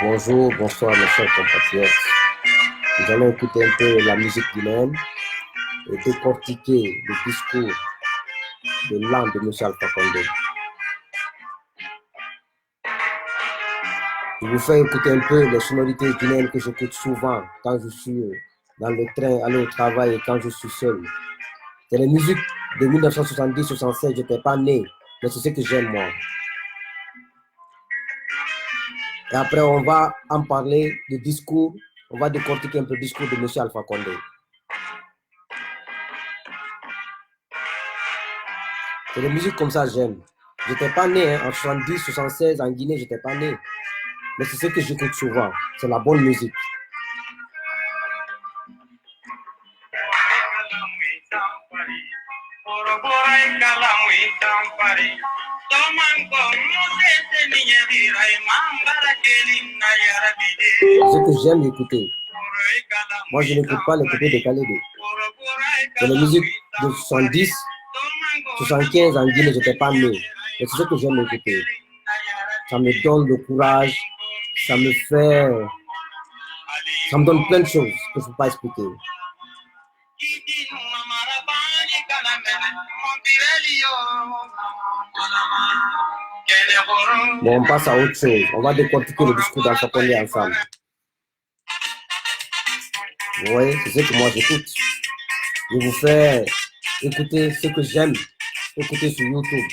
Bonjour, bonsoir mes chers compatriotes. Nous allons écouter un peu la musique guinéenne et décortiquer le discours de l'âme de M. Alpha Condé. Je vous fais écouter un peu les sonorités guinéennes que j'écoute souvent quand je suis dans le train, aller au travail et quand je suis seul. C'est les musiques de 1970-76, je n'étais pas né, mais c'est ce que j'aime moi. Et après, on va en parler de discours, on va décortiquer un peu le discours de M. Alpha Condé. C'est des musiques comme ça que j'aime. Je n'étais pas né en 70, 76, en Guinée, je n'étais pas né. Mais c'est ce que j'écoute souvent. C'est la bonne musique. Ce que j'aime écouter. Moi, je n'écoute pas les côtés de Calédé. C'est la musique de 70, 75 en Guinée, je n'étais pas né. Mais c'est ce que j'aime écouter. Ça me donne le courage, ça me donne plein de choses que je ne peux pas expliquer. Bon, on passe à autre chose. On va décortiquer le discours d'Alpha Condé ensemble. Oui, c'est ce que moi j'écoute. Je vous fais écouter ce que j'aime écouter sur YouTube.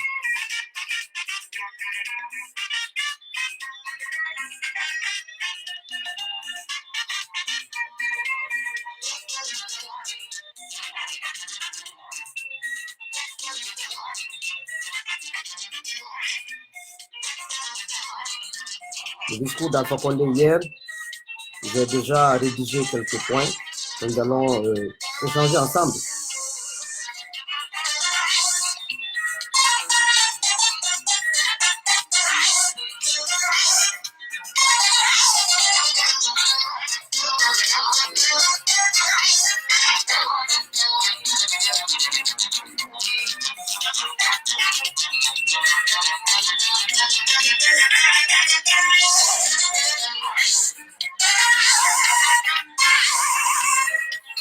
Le discours d'Alpha Condé hier, j'ai déjà rédigé quelques points. Nous allons échanger ensemble.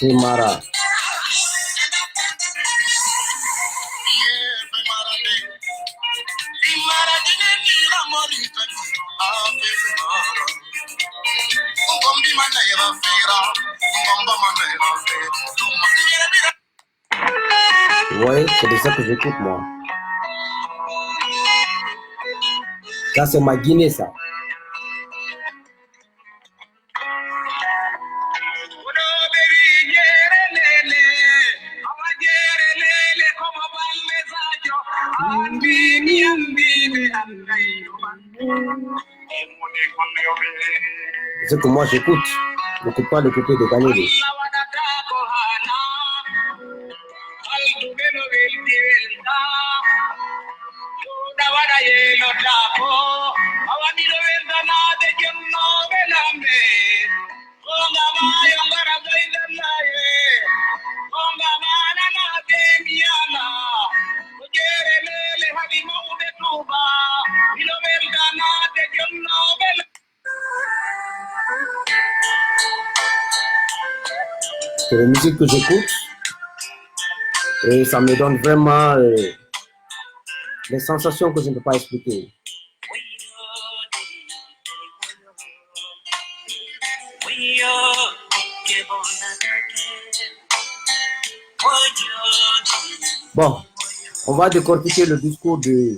Mara. Oui, c'est de ça que j'écoute moi. Ça, c'est ma Guinée, ça. C'est ce que moi j'écoute. Je n'écoute pas le côté de Calédé. C'est la musique que j'écoute et ça me donne vraiment des sensations que je ne peux pas expliquer. Bon, on va décortiquer le discours de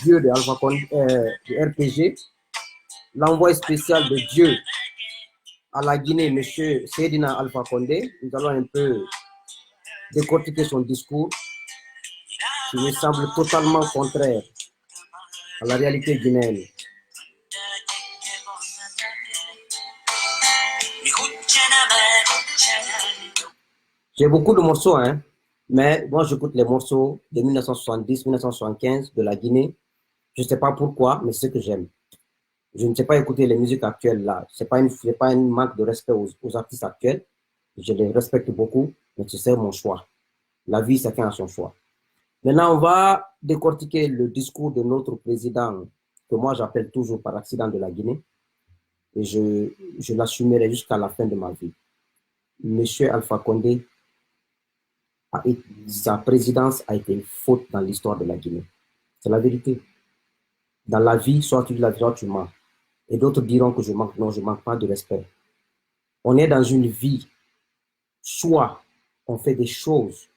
Dieu de Alpha Condé, de RPG, l'envoyé spécial de Dieu à la Guinée, M. Seydina Alpha Condé. Nous allons un peu décortiquer son discours qui me semble totalement contraire à la réalité guinéenne. J'ai beaucoup de morceaux, hein, mais moi j'écoute les morceaux de 1970-1975 de la Guinée. Je ne sais pas pourquoi, mais c'est ce que j'aime. Je ne sais pas écouter les musiques actuelles là. Ce n'est pas une manque de respect aux artistes actuels. Je les respecte beaucoup, mais c'est mon choix. La vie, chacun a son choix. Maintenant, on va décortiquer le discours de notre président, que moi j'appelle toujours par accident de la Guinée. et je l'assumerai jusqu'à la fin de ma vie. Monsieur Alpha Condé, sa présidence a été une faute dans l'histoire de la Guinée. C'est la vérité. Dans la vie, soit tu dis la vérité, soit tu mens. Et d'autres diront que je manque. Non, je ne manque pas de respect. On est dans une vie, soit on fait des choses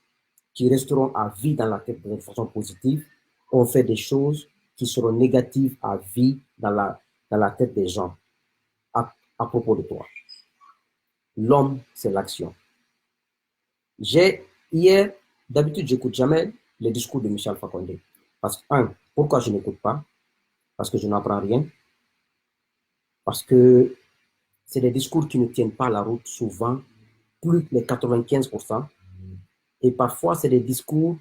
qui resteront à vie dans la tête de façon positive, on fait des choses qui seront négatives à vie dans la tête des gens à propos de toi. L'homme, c'est l'action. Hier, d'habitude, je n'écoute jamais les discours de Michel Alpha Condé. Parce que, pourquoi je n'écoute pas? Parce que je n'apprends rien. Parce que c'est des discours qui ne tiennent pas la route souvent, plus que les 95%. Et parfois, c'est des discours,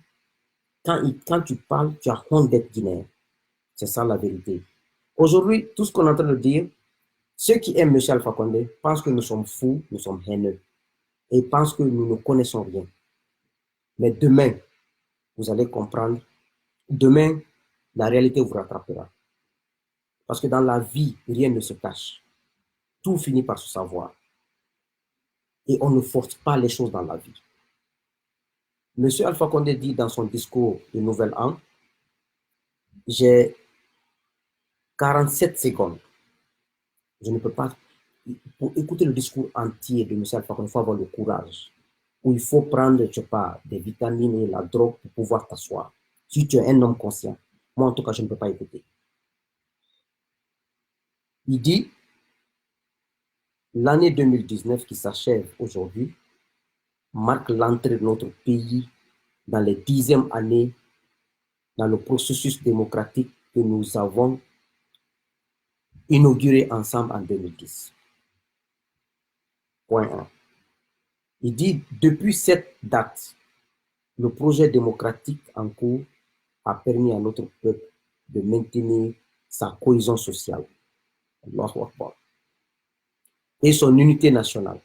quand tu parles, tu as honte d'être guinéen. C'est ça la vérité. Aujourd'hui, tout ce qu'on est en train de dire, ceux qui aiment M. Alpha Condé pensent que nous sommes fous, nous sommes haineux. Et pensent que nous ne connaissons rien. Mais demain, vous allez comprendre. Demain, la réalité vous rattrapera. Parce que dans la vie, rien ne se cache. Tout finit par se savoir. Et on ne force pas les choses dans la vie. M. Alpha Condé dit dans son discours de Nouvel An, j'ai 47 secondes. Je ne peux pas... Pour écouter le discours entier de M. Alpha Condé, il faut avoir le courage. Où il faut prendre, je sais pas, des vitamines et la drogue pour pouvoir t'asseoir. Si tu es un homme conscient, moi en tout cas, je ne peux pas écouter. Il dit, l'année 2019 qui s'achève aujourd'hui marque l'entrée de notre pays dans les 10e années dans le processus démocratique que nous avons inauguré ensemble en 2010. Point 1. Il dit, depuis cette date, le projet démocratique en cours a permis à notre peuple de maintenir sa cohésion sociale. Allahu Akbar. Et son unité nationale.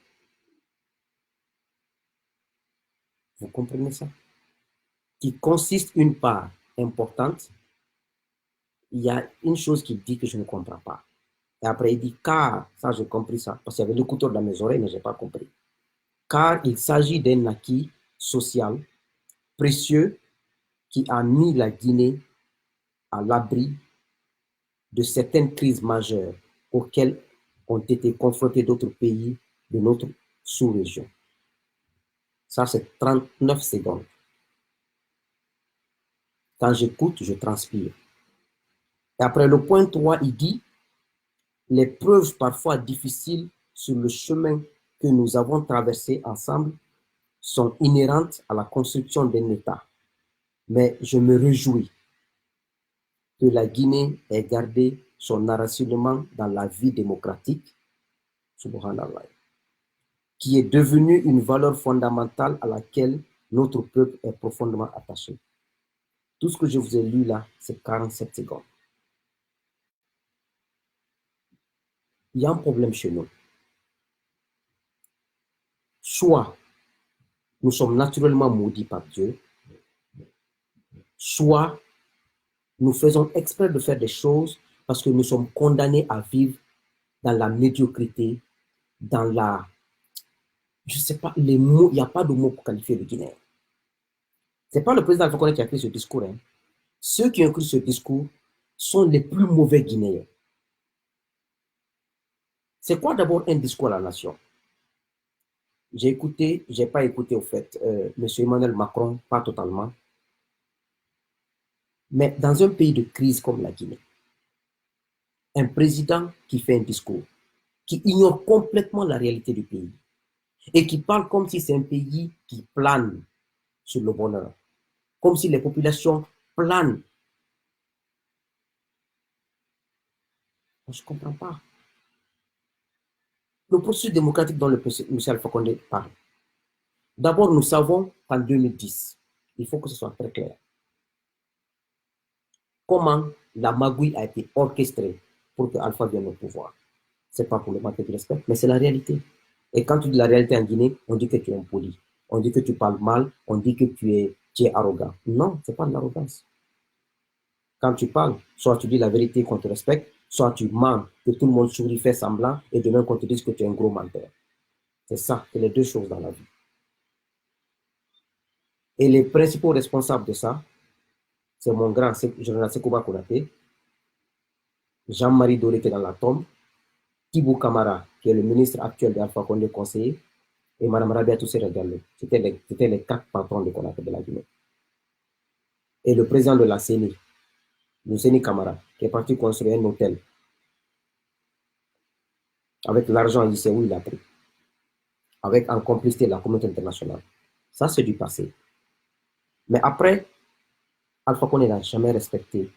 Vous comprenez ça? Qui consiste une part importante. Il y a une chose qu'il dit que je ne comprends pas. Et après, il dit, car, ça j'ai compris ça, parce qu'il y avait l'écouteur dans mes oreilles, mais je n'ai pas compris. Car il s'agit d'un acquis social précieux qui a mis la Guinée à l'abri de certaines crises majeures auxquelles ont été confrontés d'autres pays de notre sous-région. Ça, c'est 39 secondes. Quand j'écoute, je transpire. Et après le point 3, il dit, les preuves parfois difficiles sur le chemin que nous avons traversé ensemble sont inhérentes à la construction d'un État. Mais je me réjouis que la Guinée ait gardé son enracinement dans la vie démocratique, subhanallah, qui est devenue une valeur fondamentale à laquelle notre peuple est profondément attaché. Tout ce que je vous ai lu là, c'est 47 secondes. Il y a un problème chez nous. Soit nous sommes naturellement maudits par Dieu, soit nous faisons exprès de faire des choses parce que nous sommes condamnés à vivre dans la médiocrité, dans la... Je ne sais pas, les mots, il n'y a pas de mots pour qualifier le Guinéen. Ce n'est pas le président Alpha Condé qui a écrit ce discours. Hein. Ceux qui ont écrit ce discours sont les plus mauvais Guinéens. C'est quoi d'abord un discours à la nation? J'ai écouté, je n'ai pas écouté au fait, M. Emmanuel Macron, pas totalement. Mais dans un pays de crise comme la Guinée, un président qui fait un discours, qui ignore complètement la réalité du pays et qui parle comme si c'est un pays qui plane sur le bonheur, comme si les populations planent. Je ne comprends pas. Le processus démocratique dont le M. Alpha Condé parle. D'abord, nous savons qu'en 2010, il faut que ce soit très clair, comment la magouille a été orchestrée pour que Alpha vienne au pouvoir. Ce n'est pas pour le manque de respect, mais c'est la réalité. Et quand tu dis la réalité en Guinée, on dit que tu es impoli, on dit que tu parles mal, on dit que tu es arrogant. Non, ce n'est pas de l'arrogance. Quand tu parles, soit tu dis la vérité qu'on te respecte, soit tu mens, que tout le monde sourit, fait semblant, et demain qu'on te dise que tu es un gros menteur. C'est ça, c'est les deux choses dans la vie. Et les principaux responsables de ça, c'est mon grand général Sekouba Konaté, Jean-Marie Doré qui est dans la tombe, Thibou Kamara, qui est le ministre actuel d'Alpha Condé conseiller, et Mme Rabia Toussera Diallo. C'était les quatre patrons de Konaté de la Guinée. Et le président de la CENI, le CENI Kamara, qui est parti construire un hôtel. Avec l'argent, il sait où il a pris. Avec en complicité de la communauté internationale. Ça, c'est du passé. Mais après, Alpha Condé n'a jamais respecté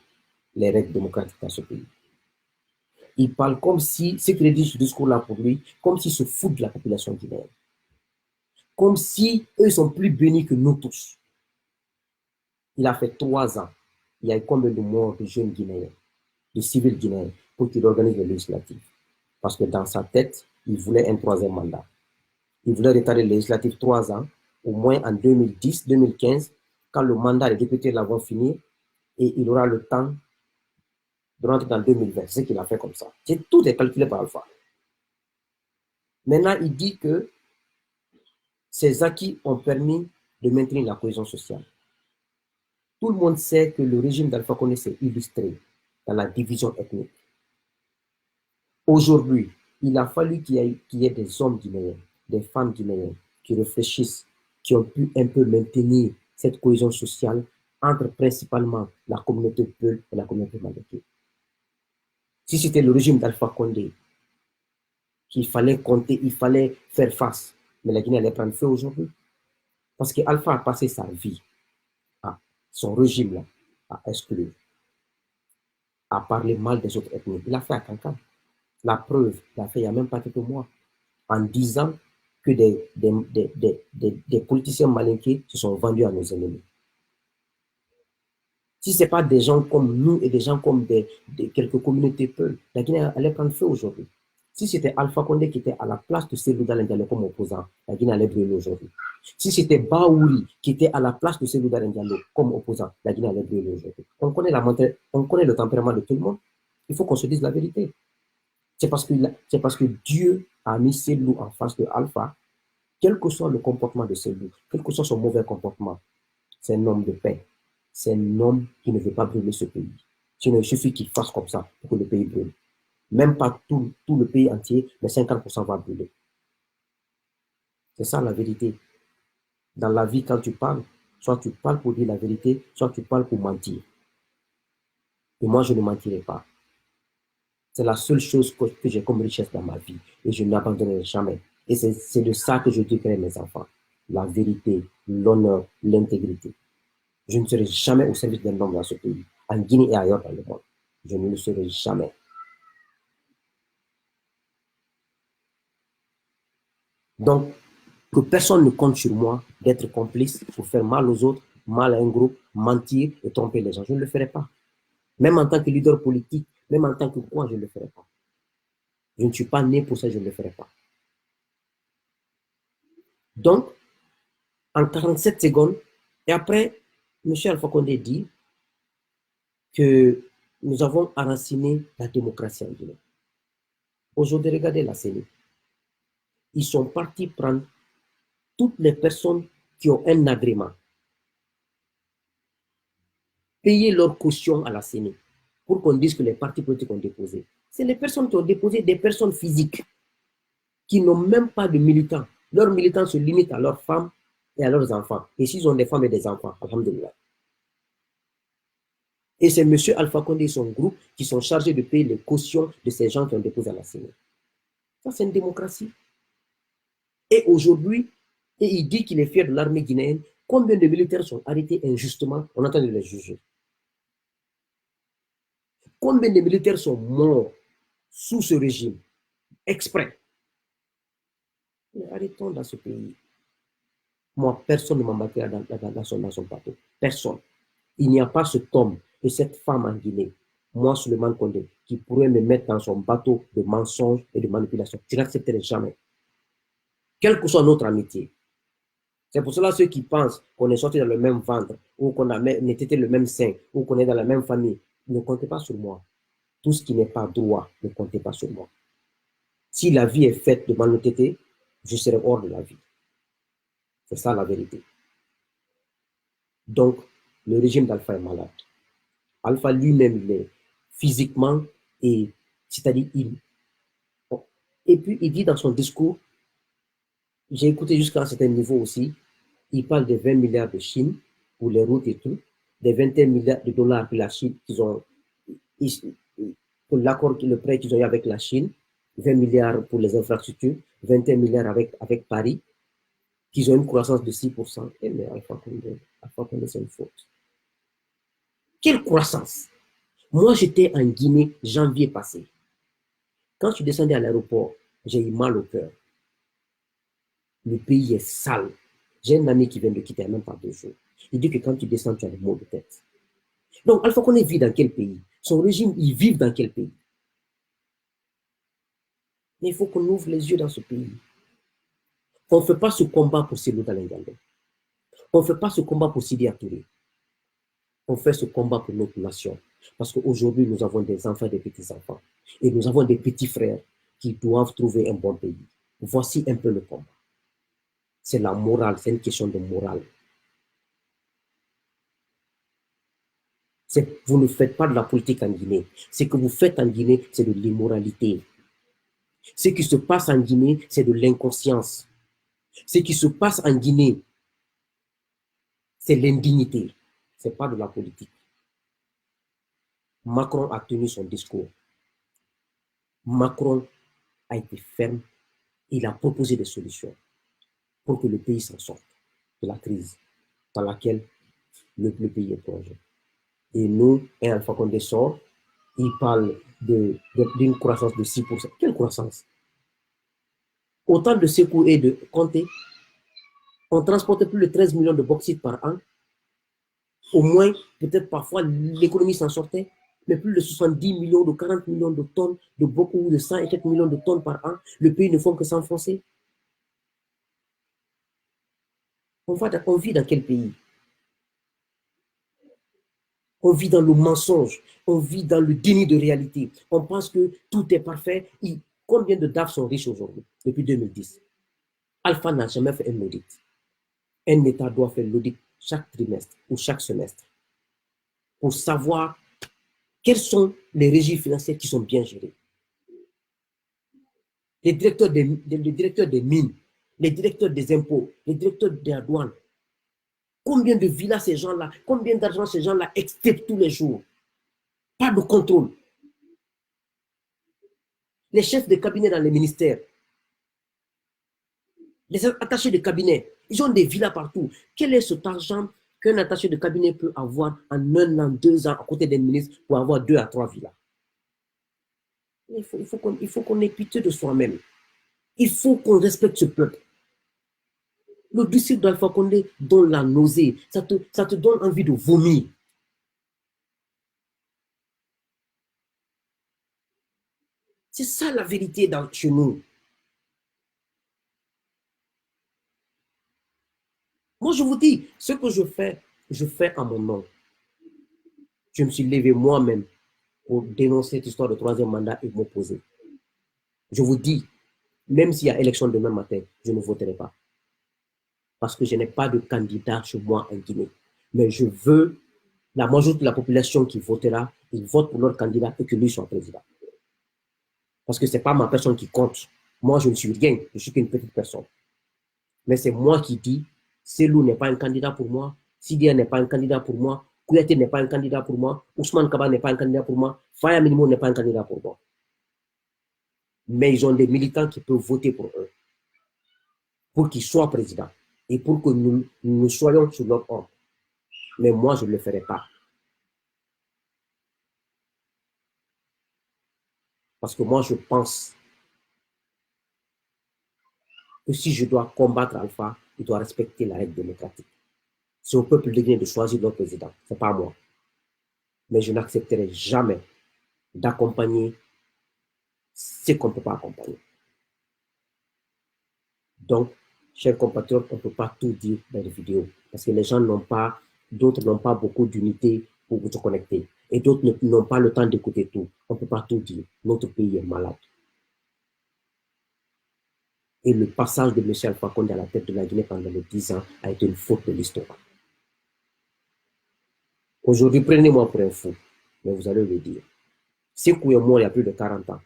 les règles démocratiques dans ce pays. Il parle comme si, ce qu'il dit ce discours-là pour lui, comme s'il se fout de la population guinéenne. Comme si eux sont plus bénis que nous tous. Il a fait 3 ans. Il y a eu combien de morts de jeunes Guinéens, de civils guinéens, pour qu'il organise les législatives. Parce que dans sa tête, il voulait un 3e mandat. Il voulait retarder les législatives 3 ans, au moins en 2010, 2015, quand le mandat des députés l'avont fini, et il aura le temps de rentrer dans 2020. C'est ce qu'il a fait comme ça. Tout est calculé par Alpha. Maintenant, il dit que ces acquis ont permis de maintenir la cohésion sociale. Tout le monde sait que le régime d'Alpha Condé s'est illustré dans la division ethnique. Aujourd'hui, il a fallu qu'il y ait des hommes guinéens, des femmes guinéennes qui réfléchissent, qui ont pu un peu maintenir cette cohésion sociale entre principalement la communauté Peul et la communauté Malaké. Si c'était le régime d'Alpha Condé qu'il fallait compter, il fallait faire face, mais la Guinée allait prendre feu aujourd'hui. Parce qu'Alpha a passé sa vie à son régime-là, à exclure, à parler mal des autres ethnies. Il a fait à Cancan. La preuve, il a fait il n'y a même pas quelques mois, en disant que des politiciens malinqués se sont vendus à nos ennemis. Si ce n'est pas des gens comme nous et des gens comme quelques communautés peules, la Guinée allait prendre feu aujourd'hui. Si c'était Alpha Condé qui était à la place de Cellou Dalein Diallo comme opposant, la Guinée allait brûler aujourd'hui. Si c'était Baouri qui était à la place de Cellou Dalein Diallo comme opposant, la Guinée allait brûler aujourd'hui. On connaît le tempérament de tout le monde. Il faut qu'on se dise la vérité. C'est parce que Dieu a mis Cellou en face de Alpha, quel que soit le comportement de Cellou, quel que soit son mauvais comportement, c'est un homme de paix. C'est un homme qui ne veut pas brûler ce pays. Sinon, il suffit qu'il fasse comme ça pour que le pays brûle. Même pas tout le pays entier, mais 50% va brûler. C'est ça la vérité. Dans la vie, quand tu parles, soit tu parles pour dire la vérité, soit tu parles pour mentir. Et moi, je ne mentirai pas. C'est la seule chose que j'ai comme richesse dans ma vie. Et je n'abandonnerai jamais. Et c'est de ça que je dirai à mes enfants. La vérité, l'honneur, l'intégrité. Je ne serai jamais au service d'un homme dans ce pays, en Guinée et ailleurs dans le monde. Je ne le serai jamais. Donc, que personne ne compte sur moi d'être complice pour faire mal aux autres, mal à un groupe, mentir et tromper les gens. Je ne le ferai pas. Même en tant que leader politique, même en tant que quoi, je ne le ferai pas. Je ne suis pas né pour ça, je ne le ferai pas. Donc, en 47 secondes, et après, M. Alpha Condé dit que nous avons enraciné la démocratie en Guinée. Aujourd'hui, regardez la CENI. Ils sont partis prendre toutes les personnes qui ont un agrément, payer leur caution à la CENI pour qu'on dise que les partis politiques ont déposé. C'est les personnes qui ont déposé, des personnes physiques qui n'ont même pas de militants. Leurs militants se limitent à leurs femmes et à leurs enfants. Et s'ils ont des femmes et des enfants, alhamdoulilah. Et c'est M. Alpha Condé et son groupe qui sont chargés de payer les cautions de ces gens qui ont déposé à la CENI. Ça, c'est une démocratie. Et aujourd'hui, et il dit qu'il est fier de l'armée guinéenne. Combien de militaires sont arrêtés injustement? On entend de les juger. Combien de militaires sont morts sous ce régime, exprès? Mais arrêtons dans ce pays. Moi, personne ne m'embarquera dans son bateau. Personne. Il n'y a pas cet homme et cette femme en Guinée, moi, Souleymane Condé, qui pourrait me mettre dans son bateau de mensonges et de manipulation. Je n'accepterai jamais. Quelle que soit notre amitié. C'est pour cela ceux qui pensent qu'on est sorti dans le même ventre, ou qu'on a été le même sein, ou qu'on est dans la même famille, ne comptez pas sur moi. Tout ce qui n'est pas droit, ne comptez pas sur moi. Si la vie est faite de malhonnêteté, je serai hors de la vie. C'est ça la vérité. Donc, le régime d'Alpha est malade. Alpha lui-même, il est physiquement et c'est-à-dire et puis il dit dans son discours, j'ai écouté jusqu'à un certain niveau aussi, il parle de 20 milliards de Chine pour les routes et tout, des 21 milliards de dollars pour la Chine qu'ils ont pour l'accord, le prêt qu'ils ont eu avec la Chine, 20 milliards pour les infrastructures, 21 milliards avec Paris, qu'ils ont une croissance de 6%. Eh mais Alpha Condé, c'est une faute. Quelle croissance? Moi, j'étais en Guinée janvier passé. Quand je suis descendu à l'aéroport, j'ai eu mal au cœur. Le pays est sale. J'ai un ami qui vient de quitter même pas 2 jours. Il dit que quand tu descends, tu as des maux de tête. Donc, Alpha Condé vit dans quel pays? Son régime, il vit dans quel pays? Mais il faut qu'on ouvre les yeux dans ce pays. On ne fait pas ce combat pour Cellou Dalein Diallo. On ne fait pas ce combat pour Sidi Touré. On fait ce combat pour notre nation. Parce qu'aujourd'hui, nous avons des enfants et des petits-enfants. Et nous avons des petits frères qui doivent trouver un bon pays. Voici un peu le combat. C'est la morale, c'est une question de morale. Vous ne faites pas de la politique en Guinée. Ce que vous faites en Guinée, c'est de l'immoralité. Ce qui se passe en Guinée, c'est de l'inconscience. Ce qui se passe en Guinée, c'est l'indignité. Ce n'est pas de la politique. Macron a tenu son discours. Macron a été ferme. Il a proposé des solutions pour que le pays s'en sorte de la crise dans laquelle le pays est plongé. Et nous, un Alpha Condé sort, il parle d'une croissance de 6%. Quelle croissance? Autant de Sékou et de Conté, on transportait plus de 13 millions de bauxite par an. Au moins, peut-être parfois, l'économie s'en sortait, mais plus de 70 millions, de 40 millions de tonnes, de beaucoup de 100 et quelques millions de tonnes par an. Le pays ne fait que s'enfoncer. On vit dans quel pays? On vit dans le mensonge, on vit dans le déni de réalité. On pense que tout est parfait. Combien de DAF sont riches aujourd'hui, depuis 2010? Alpha n'a jamais fait un audit. Un État doit faire l'audit chaque trimestre ou chaque semestre pour savoir quels sont les régimes financiers qui sont bien gérés. Les directeurs des mines, les directeurs des impôts, les directeurs des douanes. Combien de villas ces gens-là, combien d'argent ces gens-là extirpent tous les jours? Pas de contrôle. Les chefs de cabinet dans les ministères, les attachés de cabinet, ils ont des villas partout. Quel est cet argent qu'un attaché de cabinet peut avoir en 1 an, 2 ans à côté des ministres pour avoir 2 à 3 villas? Il faut qu'on ait pitié de soi-même. Il faut qu'on respecte ce peuple. Le disciple d'Alpha Condé donne la nausée. Ça te donne envie de vomir. C'est ça la vérité chez nous. Moi, je vous dis, ce que je fais en mon nom. Je me suis levé moi-même pour dénoncer cette histoire de 3e mandat et m'opposer. Je vous dis, même s'il y a élection demain matin, je ne voterai pas. Parce que je n'ai pas de candidat chez moi en Guinée. Mais je veux la majorité de la population qui votera, ils votent pour leur candidat et que lui soit président. Parce que ce n'est pas ma personne qui compte. Moi, je ne suis rien. Je suis qu'une petite personne. Mais c'est moi qui dis, Cellou n'est pas un candidat pour moi, Sidia n'est pas un candidat pour moi, Kouyaté n'est pas un candidat pour moi, Ousmane Kaba n'est pas un candidat pour moi, Faya Minimo n'est pas un candidat pour moi. Mais ils ont des militants qui peuvent voter pour eux, pour qu'ils soient présidents et pour que nous soyons sous leur ordre. Mais moi, je ne le ferai pas. Parce que moi, je pense que si je dois combattre Alpha, il doit respecter la règle démocratique. C'est au peuple de Guinée de choisir leur président, ce n'est pas moi. Mais je n'accepterai jamais d'accompagner ce qu'on ne peut pas accompagner. Donc, chers compatriotes, on ne peut pas tout dire dans les vidéos parce que les gens n'ont pas, d'autres n'ont pas beaucoup d'unité pour se connecter. et d'autres n'ont pas le temps d'écouter tout. On ne peut pas tout dire. Notre pays est malade. Et le passage de M. Alpha Condé à la tête de la Guinée pendant les 10 ans a été une faute de l'histoire. Aujourd'hui, prenez-moi pour un fou, mais vous allez le dire. Sékou est mort il y a plus de 40 ans.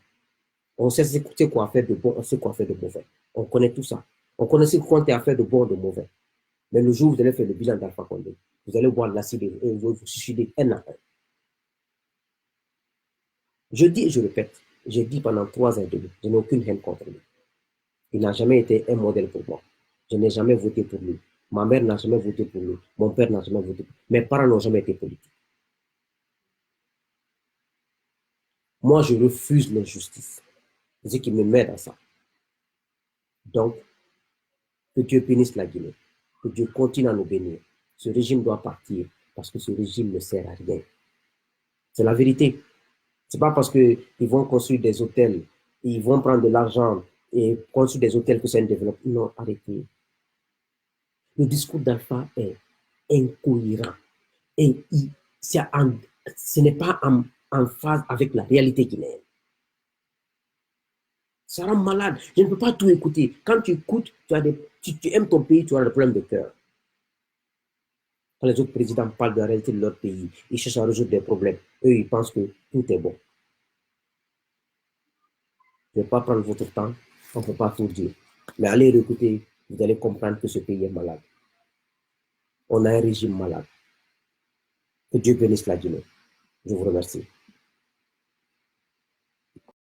On sait quoi faire de bon, on sait quoi faire de mauvais. On connaît tout ça. On connaît ce qu'on a fait de bon et de mauvais. Mais le jour où vous allez faire le bilan d'Alpha Condé, vous allez voir l'acide et vous suicider un à un. Je dis et je répète, j'ai dit pendant 3 ans et demi, je n'ai aucune haine contre lui. Il n'a jamais été un modèle pour moi. Je n'ai jamais voté pour lui. Ma mère n'a jamais voté pour lui. Mon père n'a jamais voté pour lui. Mes parents n'ont jamais été politiques. Moi, je refuse l'injustice. C'est ce qui me met dans ça. Donc, que Dieu bénisse la Guinée. Que Dieu continue à nous bénir. Ce régime doit partir parce que ce régime ne sert à rien. C'est la vérité. Ce n'est pas parce qu'ils vont construire des hôtels, ils vont prendre de l'argent et construire des hôtels que c'est un développement. Non, arrêtez. Le discours d'Alpha est incohérent. Et ce n'est pas en phase avec la réalité guinéenne. Ça rend malade. Je ne peux pas tout écouter. Quand tu écoutes, tu aimes ton pays, tu as des problèmes de cœur. Quand les autres présidents parlent de la réalité de leur pays, ils cherchent à résoudre des problèmes. Eux, ils pensent que tout est bon. Je ne vais pas prendre votre temps. On ne peut pas tout dire. Mais allez écouter, vous allez comprendre que ce pays est malade. On a un régime malade. Que Dieu bénisse la Guinée. Je vous remercie.